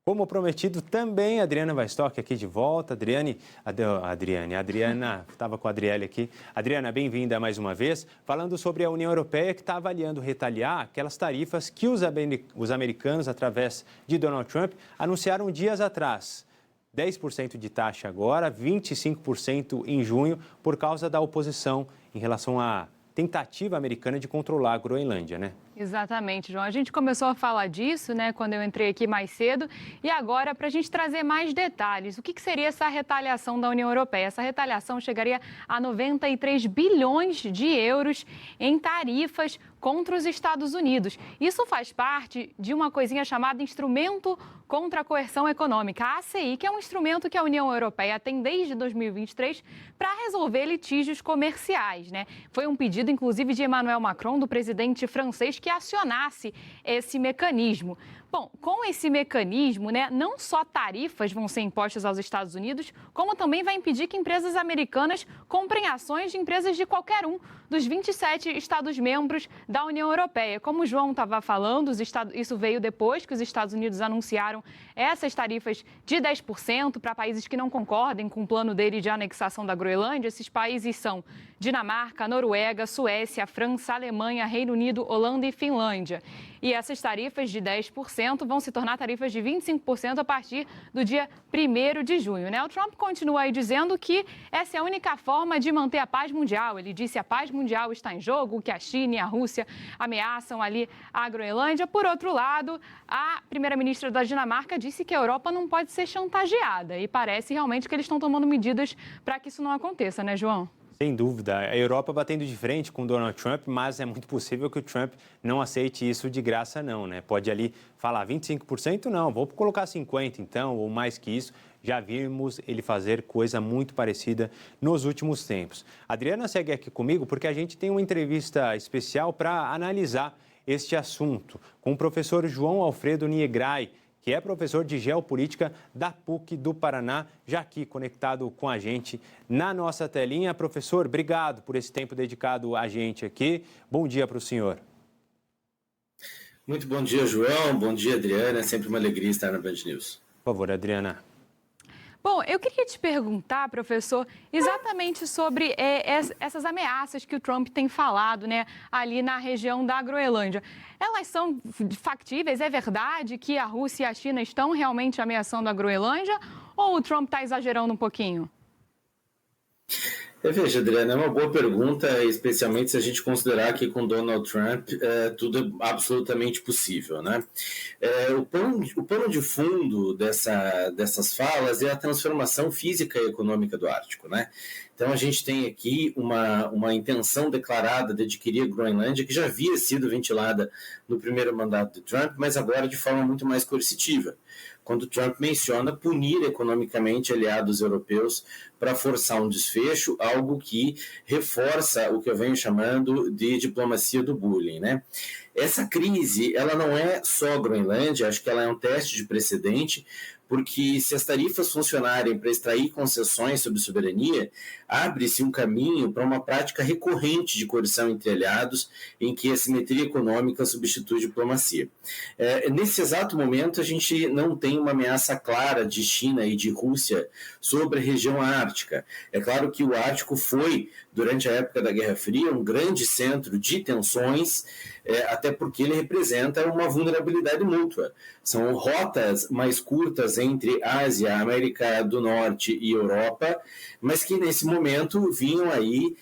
Como prometido, também a Adriana Weistock aqui de volta. A Adriana estava com a Adriele aqui. Adriana, bem-vinda mais uma vez. Falando sobre a União Europeia que está avaliando retaliar aquelas tarifas que os americanos, através de Donald Trump, anunciaram dias atrás. 10% de taxa agora, 25% em junho, por causa da oposição em relação à tentativa americana de controlar a Groenlândia, né? Exatamente, João. A gente começou a falar disso, né, quando eu entrei aqui mais cedo. E agora, para a gente trazer mais detalhes, o que seria essa retaliação da União Europeia? Essa retaliação chegaria a 93 bilhões de euros em tarifas contra os Estados Unidos. Isso faz parte de uma coisinha chamada Instrumento contra a Coerção Econômica, a ACI, que é um instrumento que a União Europeia tem desde 2023 para resolver litígios comerciais, né? Foi um pedido, inclusive, de Emmanuel Macron, do presidente francês, que acionasse esse mecanismo. Bom, com esse mecanismo, né, não só tarifas vão ser impostas aos Estados Unidos, como também vai impedir que empresas americanas comprem ações de empresas de qualquer um dos 27 Estados-membros da União Europeia. Como o João estava falando, isso veio depois que os Estados Unidos anunciaram essas tarifas de 10% para países que não concordem com o plano dele de anexação da Groenlândia. Esses países são Dinamarca, Noruega, Suécia, França, Alemanha, Reino Unido, Holanda e Finlândia. E essas tarifas de 10% vão se tornar tarifas de 25% a partir do dia 1º de junho, né? O Trump continua aí dizendo que essa é a única forma de manter a paz mundial. Ele disse que a paz mundial está em jogo, que a China e a Rússia ameaçam ali a Groenlândia. Por outro lado, a primeira-ministra da Dinamarca disse que a Europa não pode ser chantageada. E parece realmente que eles estão tomando medidas para que isso não aconteça, né, João? Sem dúvida. A Europa batendo de frente com Donald Trump, mas é muito possível que o Trump não aceite isso de graça, não, né? Pode ali falar 25%, não, vou colocar 50% então, ou mais que isso. Já vimos ele fazer coisa muito parecida nos últimos tempos. A Adriana segue aqui comigo porque a gente tem uma entrevista especial para analisar este assunto com o professor João Alfredo Niegrai, que é professor de Geopolítica da PUC do Paraná, já aqui conectado com a gente na nossa telinha. Professor, obrigado por esse tempo dedicado a gente aqui. Bom dia para o senhor. Muito bom dia, João. Bom dia, Adriana. É sempre uma alegria estar na Band News. Por favor, Adriana. Bom, eu queria te perguntar, professor, exatamente sobre essas ameaças que o Trump tem falado, né, ali na região da Groenlândia. Elas são factíveis? É verdade que a Rússia e a China estão realmente ameaçando a Groenlândia? Ou o Trump está exagerando um pouquinho? Veja, Adriana, é uma boa pergunta, especialmente se a gente considerar que com Donald Trump tudo é absolutamente possível, né? O pano de fundo dessas falas é a transformação física e econômica do Ártico, né? Então a gente tem aqui uma intenção declarada de adquirir a Groenlândia, que já havia sido ventilada no primeiro mandato de Trump, mas agora de forma muito mais coercitiva, quando Trump menciona punir economicamente aliados europeus para forçar um desfecho, algo que reforça o que eu venho chamando de diplomacia do bullying, né? Essa crise, ela não é só a Groenlândia, acho que ela é um teste de precedente, porque se as tarifas funcionarem para extrair concessões sobre soberania, abre-se um caminho para uma prática recorrente de coerção entre aliados, em que a simetria econômica substitui diplomacia. Nesse exato momento, a gente não tem uma ameaça clara de China e de Rússia sobre a região ártica. É claro que o Ártico foi, durante a época da Guerra Fria, um grande centro de tensões, até porque ele representa uma vulnerabilidade mútua. São rotas mais curtas entre Ásia, América do Norte e Europa, mas que nesse momento vinham aí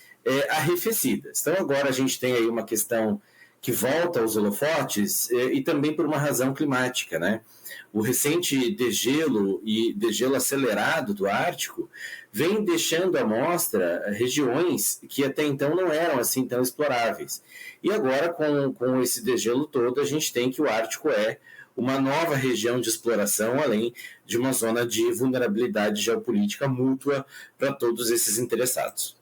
arrefecidas. Então agora a gente tem aí uma questão que volta aos holofotes e também por uma razão climática, né? O recente degelo e degelo acelerado do Ártico vem deixando à mostra regiões que até então não eram assim tão exploráveis. E agora, com esse degelo todo, a gente tem que o Ártico é uma nova região de exploração, além de uma zona de vulnerabilidade geopolítica mútua para todos esses interessados.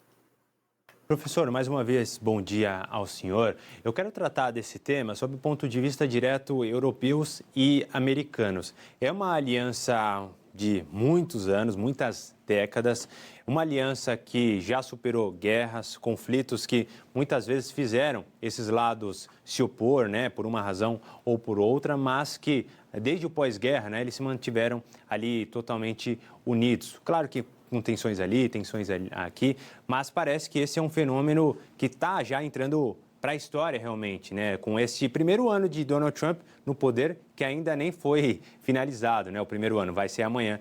Professor, mais uma vez, bom dia ao senhor. Eu quero tratar desse tema sob o ponto de vista direto europeus e americanos. É uma aliança de muitos anos, muitas décadas, uma aliança que já superou guerras, conflitos que muitas vezes fizeram esses lados se opor, né, por uma razão ou por outra, mas que desde o pós-guerra, né, eles se mantiveram ali totalmente unidos. Claro que com tensões ali, tensões aqui, mas parece que esse é um fenômeno que está já entrando para a história realmente, né? Com esse primeiro ano de Donald Trump no poder, que ainda nem foi finalizado, né? O primeiro ano vai ser amanhã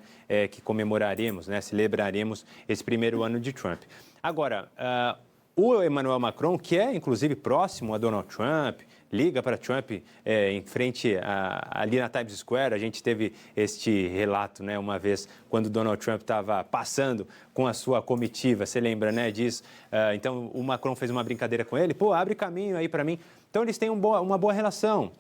que comemoraremos, né? Celebraremos esse primeiro ano de Trump. Agora, o Emmanuel Macron, que é inclusive próximo a Donald Trump, liga para Trump em frente ali na Times Square. A gente teve este relato, né, uma vez, quando Donald Trump estava passando com a sua comitiva, você lembra, né, disso? Então, o Macron fez uma brincadeira com ele, abre caminho aí para mim. Então, eles têm uma boa relação,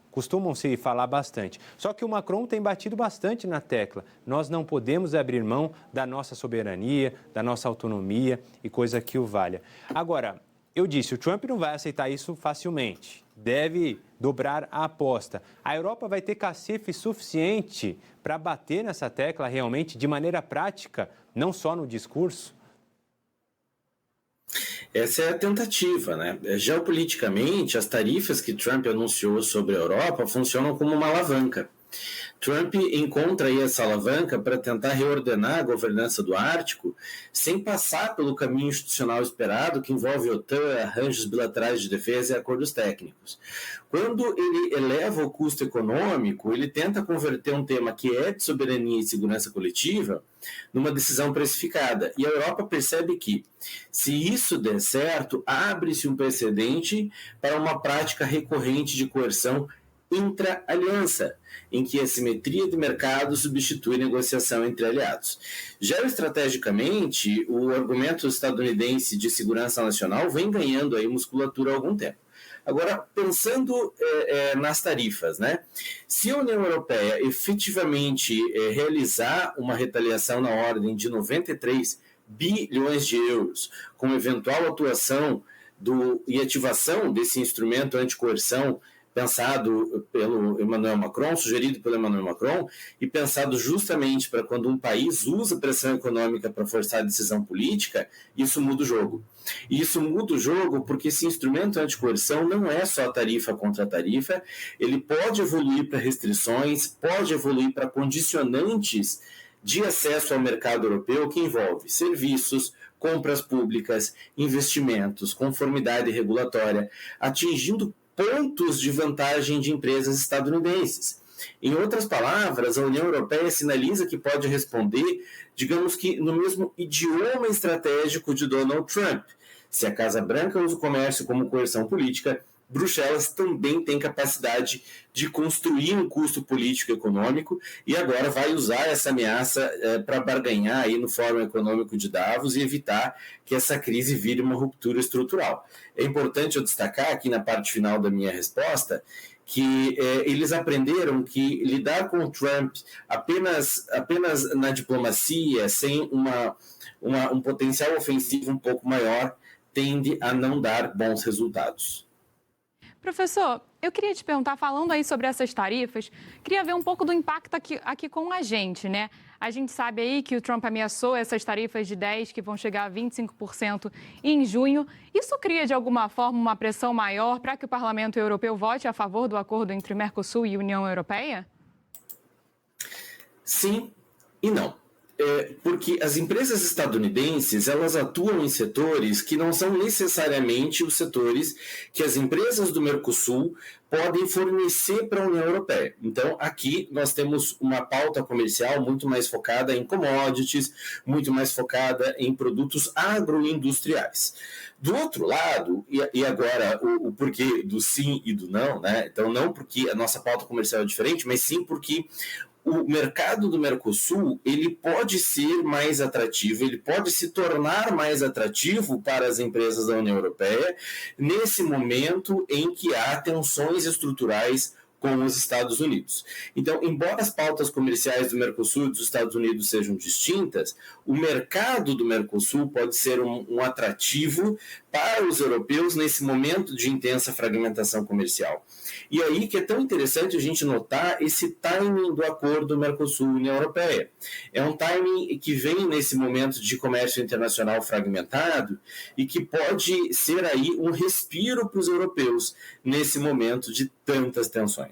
costumam se falar bastante. Só que o Macron tem batido bastante na tecla. Nós não podemos abrir mão da nossa soberania, da nossa autonomia e coisa que o valha. Agora, eu disse, o Trump não vai aceitar isso facilmente, deve dobrar a aposta. A Europa vai ter cacife suficiente para bater nessa tecla realmente de maneira prática, não só no discurso? Essa é a tentativa, né? Geopoliticamente, as tarifas que Trump anunciou sobre a Europa funcionam como uma alavanca. Trump encontra aí essa alavanca para tentar reordenar a governança do Ártico sem passar pelo caminho institucional esperado, que envolve OTAN, arranjos bilaterais de defesa e acordos técnicos. Quando ele eleva o custo econômico, ele tenta converter um tema que é de soberania e segurança coletiva numa decisão precificada. E a Europa percebe que, se isso der certo, abre-se um precedente para uma prática recorrente de coerção intra-aliança, em que a simetria de mercado substitui negociação entre aliados. Geoestrategicamente, o argumento estadunidense de segurança nacional vem ganhando aí musculatura há algum tempo. Agora, pensando nas tarifas, né? Se a União Europeia efetivamente realizar uma retaliação na ordem de 93 bilhões de euros, com eventual atuação e ativação desse instrumento anticoerção pensado pelo Emmanuel Macron, sugerido pelo Emmanuel Macron, e pensado justamente para quando um país usa pressão econômica para forçar a decisão política, isso muda o jogo. E isso muda o jogo porque esse instrumento anticoerção não é só tarifa contra tarifa, ele pode evoluir para restrições, pode evoluir para condicionantes de acesso ao mercado europeu que envolve serviços, compras públicas, investimentos, conformidade regulatória, atingindo pontos de vantagem de empresas estadunidenses. Em outras palavras, a União Europeia sinaliza que pode responder, digamos que no mesmo idioma estratégico de Donald Trump. Se a Casa Branca usa o comércio como coerção política, Bruxelas também tem capacidade de construir um custo político e econômico e agora vai usar essa ameaça para barganhar aí no Fórum Econômico de Davos e evitar que essa crise vire uma ruptura estrutural. É importante eu destacar aqui na parte final da minha resposta que eles aprenderam que lidar com o Trump apenas na diplomacia, sem um potencial ofensivo um pouco maior, tende a não dar bons resultados. Professor, eu queria te perguntar, falando aí sobre essas tarifas, queria ver um pouco do impacto aqui com a gente, né? A gente sabe aí que o Trump ameaçou essas tarifas de 10%, que vão chegar a 25% em junho. Isso cria, de alguma forma, uma pressão maior para que o Parlamento Europeu vote a favor do acordo entre Mercosul e União Europeia? Sim e não. Porque as empresas estadunidenses, elas atuam em setores que não são necessariamente os setores que as empresas do Mercosul podem fornecer para a União Europeia. Então, aqui nós temos uma pauta comercial muito mais focada em commodities, muito mais focada em produtos agroindustriais. Do outro lado, e agora o porquê do sim e do não, né? Então, não porque a nossa pauta comercial é diferente, mas sim porque o mercado do Mercosul, ele pode ser mais atrativo, ele pode se tornar mais atrativo para as empresas da União Europeia nesse momento em que há tensões estruturais com os Estados Unidos. Então, embora as pautas comerciais do Mercosul e dos Estados Unidos sejam distintas, o mercado do Mercosul pode ser um atrativo para os europeus nesse momento de intensa fragmentação comercial. E aí que é tão interessante a gente notar esse timing do acordo Mercosul-União Europeia. É um timing que vem nesse momento de comércio internacional fragmentado e que pode ser aí um respiro para os europeus nesse momento de tantas tensões.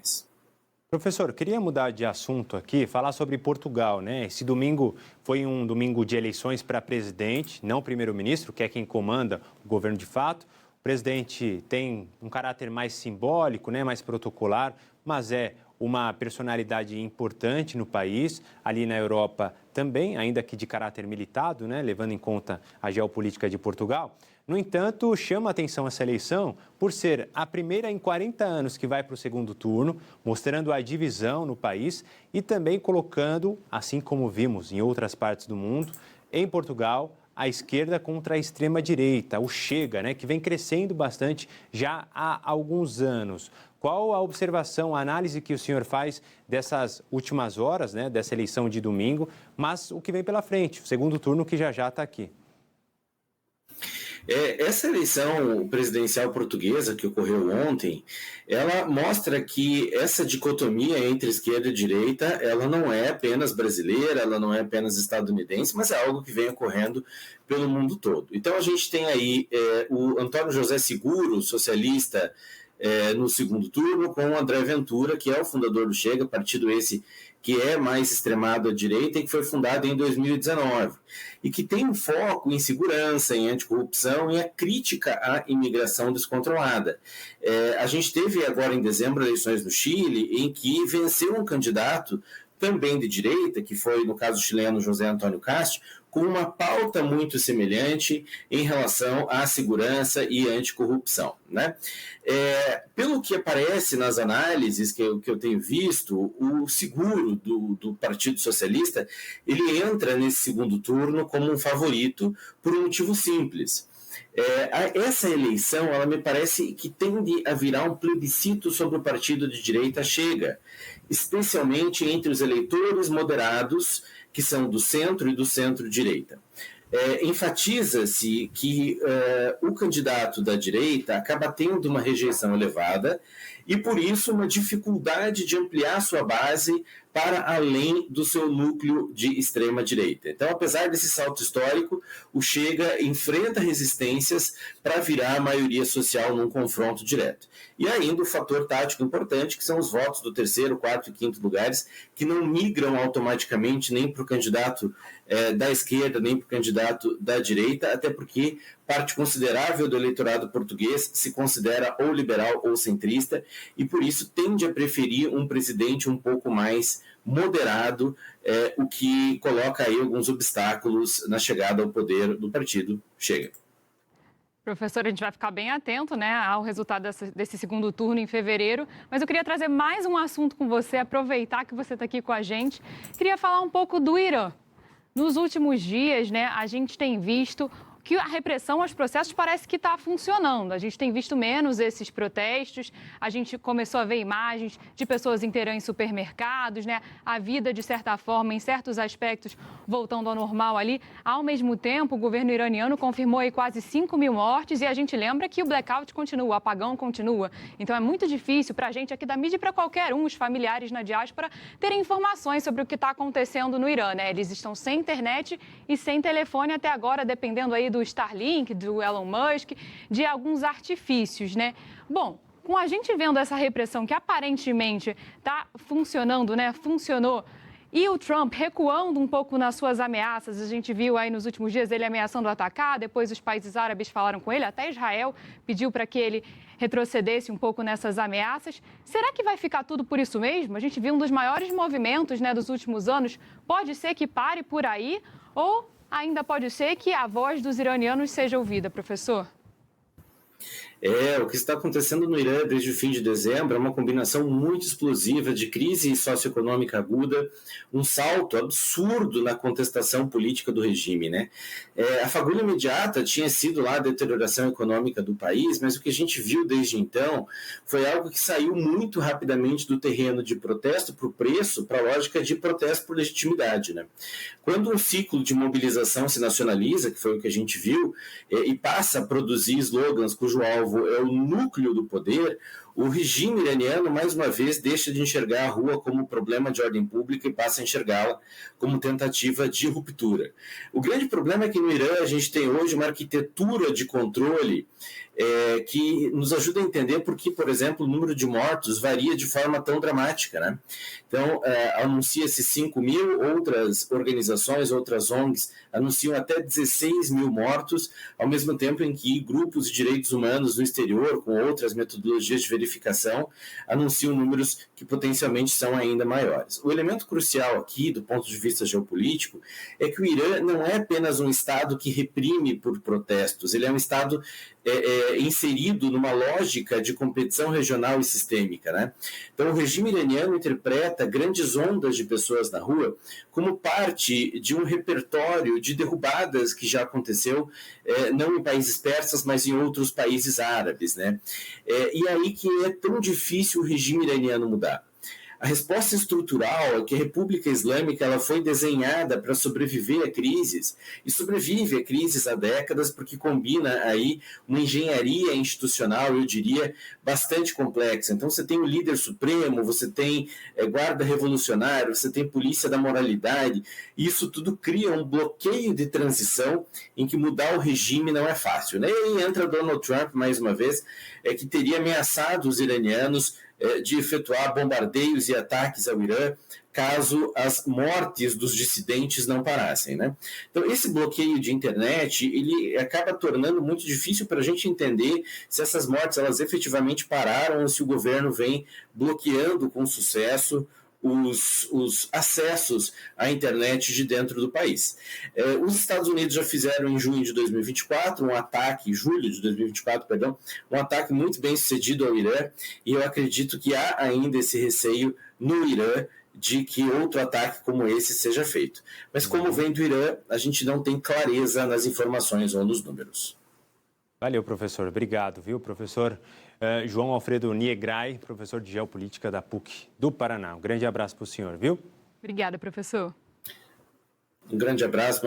Professor, queria mudar de assunto aqui, falar sobre Portugal, né? Esse domingo foi um domingo de eleições para presidente, não primeiro-ministro, que é quem comanda o governo de fato. O presidente tem um caráter mais simbólico, né, mais protocolar, mas é uma personalidade importante no país, ali na Europa também, ainda que de caráter militado, né, levando em conta a geopolítica de Portugal. No entanto, chama a atenção essa eleição por ser a primeira em 40 anos que vai para o segundo turno, mostrando a divisão no país e também colocando, assim como vimos em outras partes do mundo, em Portugal, a esquerda contra a extrema-direita, o Chega, né, que vem crescendo bastante já há alguns anos. Qual a observação, a análise que o senhor faz dessas últimas horas, né, dessa eleição de domingo, mas o que vem pela frente, o segundo turno que já está aqui? Essa eleição presidencial portuguesa que ocorreu ontem, ela mostra que essa dicotomia entre esquerda e direita, ela não é apenas brasileira, ela não é apenas estadunidense, mas é algo que vem ocorrendo pelo mundo todo. Então a gente tem aí o Antônio José Seguro, socialista, no segundo turno, com o André Ventura, que é o fundador do Chega, partido esse que é mais extremado à direita e que foi fundado em 2019, e que tem um foco em segurança, em anticorrupção e a crítica à imigração descontrolada. A gente teve agora em dezembro eleições no Chile, em que venceu um candidato também de direita, que foi, no caso chileno, José Antônio Castro, com uma pauta muito semelhante em relação à segurança e anticorrupção, né? Pelo que aparece nas análises que eu tenho visto, o Seguro do Partido Socialista, ele entra nesse segundo turno como um favorito por um motivo simples. Essa eleição, ela me parece que tende a virar um plebiscito sobre o partido de direita Chega, especialmente entre os eleitores moderados, que são do centro e do centro-direita. Enfatiza-se que o candidato da direita acaba tendo uma rejeição elevada e, por isso, uma dificuldade de ampliar sua base para além do seu núcleo de extrema-direita. Então, apesar desse salto histórico, o Chega enfrenta resistências para virar a maioria social num confronto direto. E ainda o fator tático importante, que são os votos do terceiro, quarto e quinto lugares, que não migram automaticamente nem para o candidato da esquerda, nem para o candidato da direita, até porque parte considerável do eleitorado português se considera ou liberal ou centrista, e por isso tende a preferir um presidente um pouco mais moderado, o que coloca aí alguns obstáculos na chegada ao poder do partido Chega. Professor, a gente vai ficar bem atento, né, ao resultado desse segundo turno em fevereiro, mas eu queria trazer mais um assunto com você, aproveitar que você está aqui com a gente. Queria falar um pouco do Irã. Nos últimos dias, né, a gente tem visto que a repressão aos protestos parece que está funcionando. A gente tem visto menos esses protestos, a gente começou a ver imagens de pessoas em Teherã em supermercados, né? A vida, de certa forma, em certos aspectos, voltando ao normal ali. Ao mesmo tempo, o governo iraniano confirmou aí quase 5 mil mortes e a gente lembra que o blackout continua, o apagão continua. Então é muito difícil para a gente aqui da mídia e para qualquer um, os familiares na diáspora, terem informações sobre o que está acontecendo no Irã, né? Eles estão sem internet e sem telefone até agora, dependendo aí do Starlink, do Elon Musk, de alguns artifícios, né? Bom, com a gente vendo essa repressão que aparentemente está funcionando, né? Funcionou. E o Trump recuando um pouco nas suas ameaças, a gente viu aí nos últimos dias ele ameaçando atacar, depois os países árabes falaram com ele, até Israel pediu para que ele retrocedesse um pouco nessas ameaças. Será que vai ficar tudo por isso mesmo? A gente viu um dos maiores movimentos, né, dos últimos anos. Pode ser que pare por aí ou ainda pode ser que a voz dos iranianos seja ouvida, professor? O que está acontecendo no Irã desde o fim de dezembro é uma combinação muito explosiva de crise socioeconômica aguda, um salto absurdo na contestação política do regime, né? A fagulha imediata tinha sido lá a deterioração econômica do país, mas o que a gente viu desde então foi algo que saiu muito rapidamente do terreno de protesto por preço para a lógica de protesto por legitimidade, né? Quando um ciclo de mobilização se nacionaliza, que foi o que a gente viu, e passa a produzir slogans cujo alvo é o núcleo do poder, o regime iraniano, mais uma vez, deixa de enxergar a rua como problema de ordem pública e passa a enxergá-la como tentativa de ruptura. O grande problema é que no Irã a gente tem hoje uma arquitetura de controle que nos ajuda a entender por que, por exemplo, o número de mortos varia de forma tão dramática, né? Então, anuncia-se 5 mil, outras organizações, outras ONGs anunciam até 16 mil mortos, ao mesmo tempo em que grupos de direitos humanos no exterior, com outras metodologias de verificação, anunciam números que potencialmente são ainda maiores. O elemento crucial aqui, do ponto de vista geopolítico, é que o Irã não é apenas um Estado que reprime por protestos, ele é um Estado inserido numa lógica de competição regional e sistêmica, né? Então, o regime iraniano interpreta grandes ondas de pessoas na rua como parte de um repertório de derrubadas que já aconteceu, não em países persas, mas em outros países árabes, né? E aí que é tão difícil o regime iraniano mudar. A resposta estrutural é que a República Islâmica ela foi desenhada para sobreviver a crises, e sobrevive a crises há décadas porque combina aí uma engenharia institucional, eu diria, bastante complexa. Então você tem o líder supremo, você tem guarda revolucionário, você tem polícia da moralidade, e isso tudo cria um bloqueio de transição em que mudar o regime não é fácil, né? E aí entra Donald Trump, mais uma vez, que teria ameaçado os iranianos de efetuar bombardeios e ataques ao Irã caso as mortes dos dissidentes não parassem, né? Então, esse bloqueio de internet, ele acaba tornando muito difícil para a gente entender se essas mortes elas efetivamente pararam ou se o governo vem bloqueando com sucesso os acessos à internet de dentro do país. Os Estados Unidos já fizeram em junho de 2024 julho de 2024, perdão, um ataque muito bem sucedido ao Irã, e eu acredito que há ainda esse receio no Irã de que outro ataque como esse seja feito. Mas como vem do Irã, a gente não tem clareza nas informações ou nos números. Valeu, professor. Obrigado, viu, professor João Alfredo Niegrai, professor de Geopolítica da PUC do Paraná. Um grande abraço para o senhor, viu? Obrigada, professor. Um grande abraço.